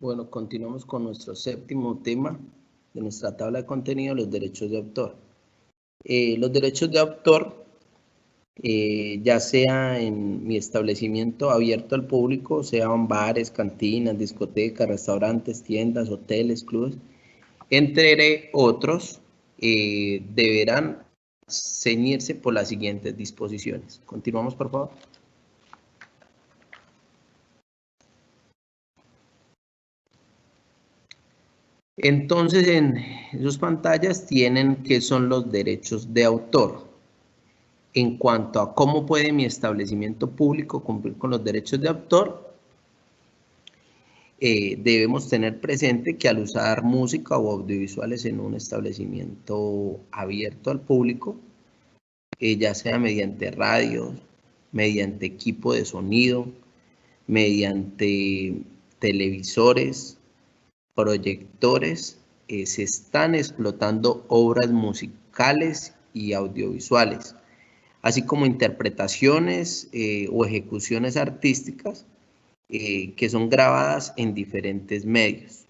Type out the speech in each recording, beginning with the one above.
Bueno, continuamos con nuestro séptimo tema de nuestra tabla de contenido, los derechos de autor. Los derechos de autor, ya sea en mi establecimiento abierto al público, sean bares, cantinas, discotecas, restaurantes, tiendas, hoteles, clubes, entre otros, deberán ceñirse por las siguientes disposiciones. Continuamos, por favor. Entonces, en sus pantallas tienen qué son los derechos de autor. En cuanto a cómo puede mi establecimiento público cumplir con los derechos de autor, debemos tener presente que al usar música o audiovisuales en un establecimiento abierto al público, ya sea mediante radio, mediante equipo de sonido, mediante televisores, proyectores, se están explotando obras musicales y audiovisuales, así como interpretaciones o ejecuciones artísticas que son grabadas en diferentes medios.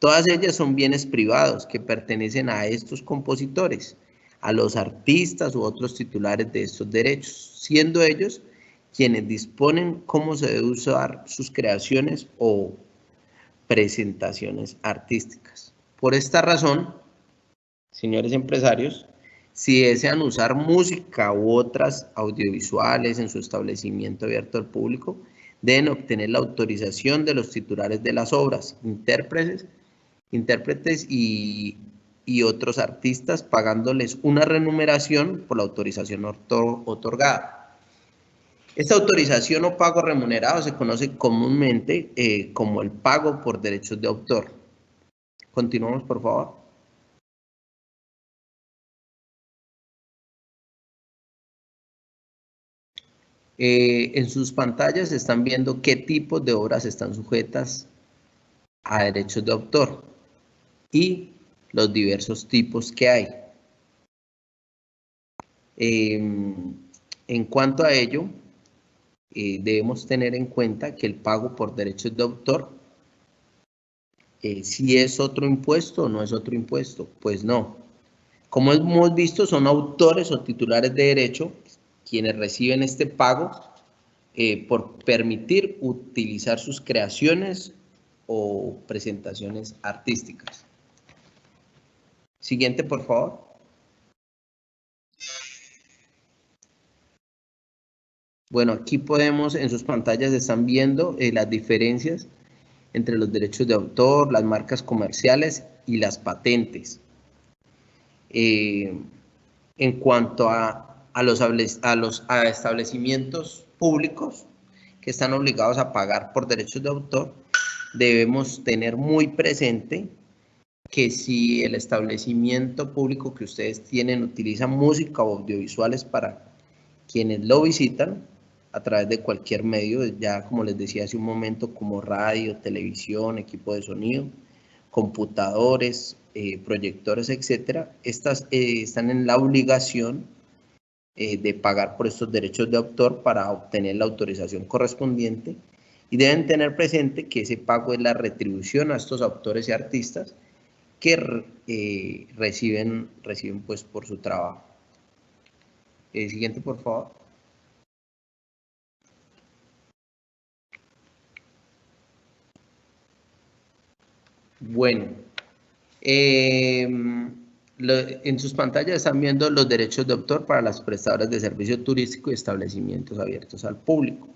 Todas ellas son bienes privados que pertenecen a estos compositores, a los artistas u otros titulares de estos derechos, siendo ellos quienes disponen cómo se debe usar sus creaciones o presentaciones artísticas. Por esta razón, señores empresarios, si desean usar música u otras audiovisuales en su establecimiento abierto al público, deben obtener la autorización de los titulares de las obras, intérpretes y otros artistas, pagándoles una remuneración por la autorización otorgada. Esta autorización o pago remunerado se conoce comúnmente como el pago por derechos de autor. Continuamos, por favor. En sus pantallas están viendo qué tipos de obras están sujetas a derechos de autor y los diversos tipos que hay. En cuanto a ello, debemos tener en cuenta que el pago por derechos de autor, si es otro impuesto o no es otro impuesto, pues no. Como hemos visto, son autores o titulares de derecho quienes reciben este pago por permitir utilizar sus creaciones o presentaciones artísticas. Siguiente, por favor. Bueno, aquí podemos, en sus pantallas están viendo las diferencias entre los derechos de autor, las marcas comerciales y las patentes. En cuanto a establecimientos públicos que están obligados a pagar por derechos de autor, debemos tener muy presente que si el establecimiento público que ustedes tienen utiliza música o audiovisuales para quienes lo visitan a través de cualquier medio, ya como les decía hace un momento, como radio, televisión, equipo de sonido, computadores, proyectores, etcétera, estas están en la obligación de pagar por estos derechos de autor para obtener la autorización correspondiente, y deben tener presente que ese pago es la retribución a estos autores y artistas que reciben pues por su trabajo. Siguiente, por favor. Bueno, en sus pantallas están viendo los derechos de autor para las prestadoras de servicio turístico y establecimientos abiertos al público.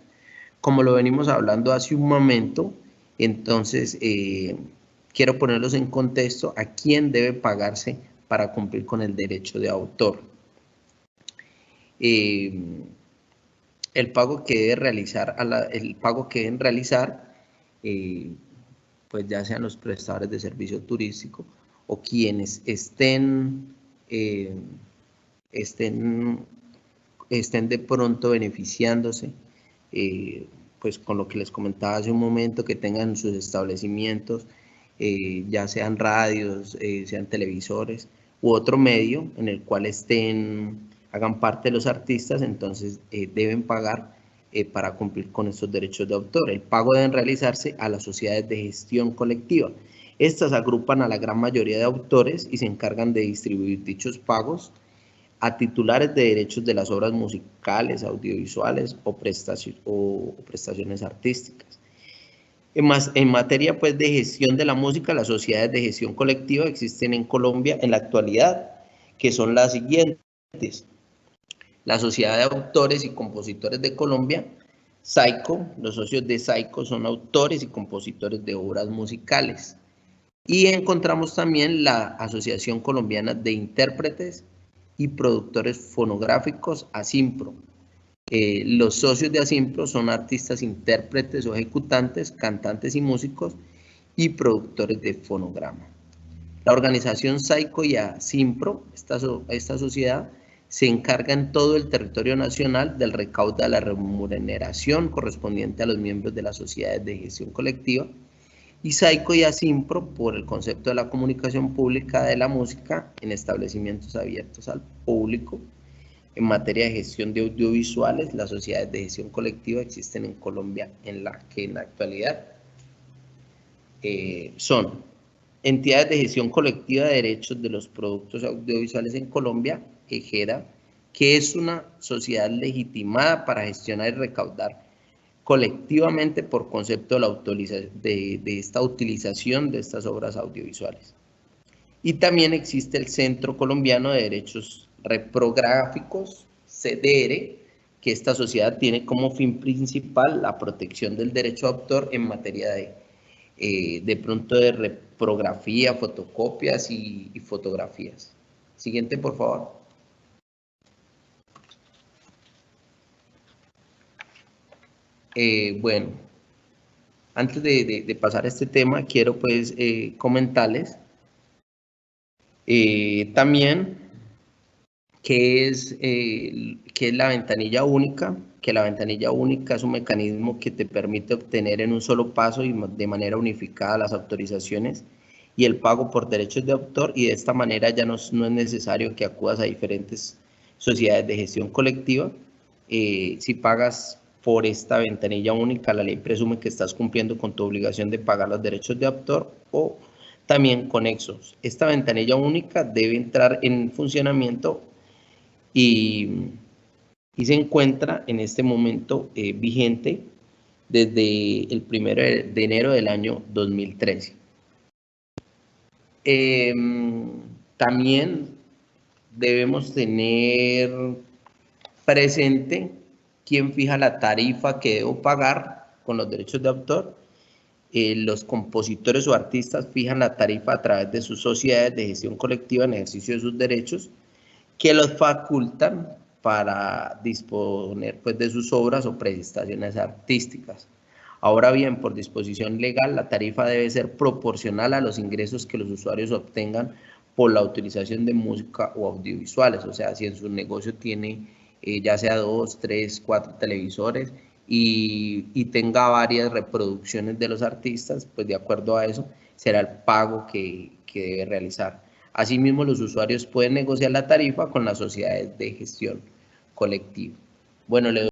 Como lo venimos hablando hace un momento, entonces quiero ponerlos en contexto a quién debe pagarse para cumplir con el derecho de autor. El pago que debe realizar, deben realizar, pues ya sean los prestadores de servicio turístico o quienes estén de pronto beneficiándose, pues con lo que les comentaba hace un momento, que tengan sus establecimientos, ya sean radios, sean televisores u otro medio en el cual hagan parte de los artistas, entonces deben pagar para cumplir con estos derechos de autor. El pago debe realizarse a las sociedades de gestión colectiva. Estas agrupan a la gran mayoría de autores y se encargan de distribuir dichos pagos a titulares de derechos de las obras musicales, audiovisuales o prestaciones artísticas. En materia pues, de gestión de la música, las sociedades de gestión colectiva existen en Colombia en la actualidad, que son las siguientes. La Sociedad de Autores y Compositores de Colombia, SAICO. Los socios de SAICO son autores y compositores de obras musicales. Y encontramos también la Asociación Colombiana de Intérpretes y Productores Fonográficos, ASIMPRO. Los socios de ASIMPRO son artistas, intérpretes o ejecutantes, cantantes y músicos y productores de fonograma. La organización SAICO y ASIMPRO, esta sociedad, se encarga en todo el territorio nacional del recaudo de la remuneración correspondiente a los miembros de las sociedades de gestión colectiva, y SAICO y ASIMPRO por el concepto de la comunicación pública de la música en establecimientos abiertos al público. En materia de gestión de audiovisuales, las sociedades de gestión colectiva existen en Colombia, en la actualidad son entidades de gestión colectiva de derechos de los productos audiovisuales en Colombia, EGERA, que es una sociedad legitimada para gestionar y recaudar colectivamente por concepto de esta utilización de estas obras audiovisuales. Y también existe el Centro Colombiano de Derechos Reprográficos, CDR, que esta sociedad tiene como fin principal la protección del derecho de autor en materia de pronto de reprografía, fotocopias y fotografías. Siguiente, por favor. Bueno, antes de pasar a este tema, quiero pues comentarles también qué es la ventanilla única, que la ventanilla única es un mecanismo que te permite obtener en un solo paso y de manera unificada las autorizaciones y el pago por derechos de autor, y de esta manera ya no es necesario que acudas a diferentes sociedades de gestión colectiva. Si pagas por esta ventanilla única, la ley presume que estás cumpliendo con tu obligación de pagar los derechos de autor o también conexos. Esta ventanilla única debe entrar en funcionamiento y se encuentra en este momento vigente desde el 1 de enero del año 2013. También debemos tener presente quién fija la tarifa que debo pagar con los derechos de autor. Los compositores o artistas fijan la tarifa a través de sus sociedades de gestión colectiva en ejercicio de sus derechos, que los facultan para disponer pues, de sus obras o prestaciones artísticas. Ahora bien, por disposición legal, la tarifa debe ser proporcional a los ingresos que los usuarios obtengan por la utilización de música o audiovisuales. O sea, si en su negocio tiene ya sea 2, 3, 4 televisores y tenga varias reproducciones de los artistas, pues de acuerdo a eso será el pago que debe realizar. Asimismo, los usuarios pueden negociar la tarifa con las sociedades de gestión colectiva. Bueno, le doy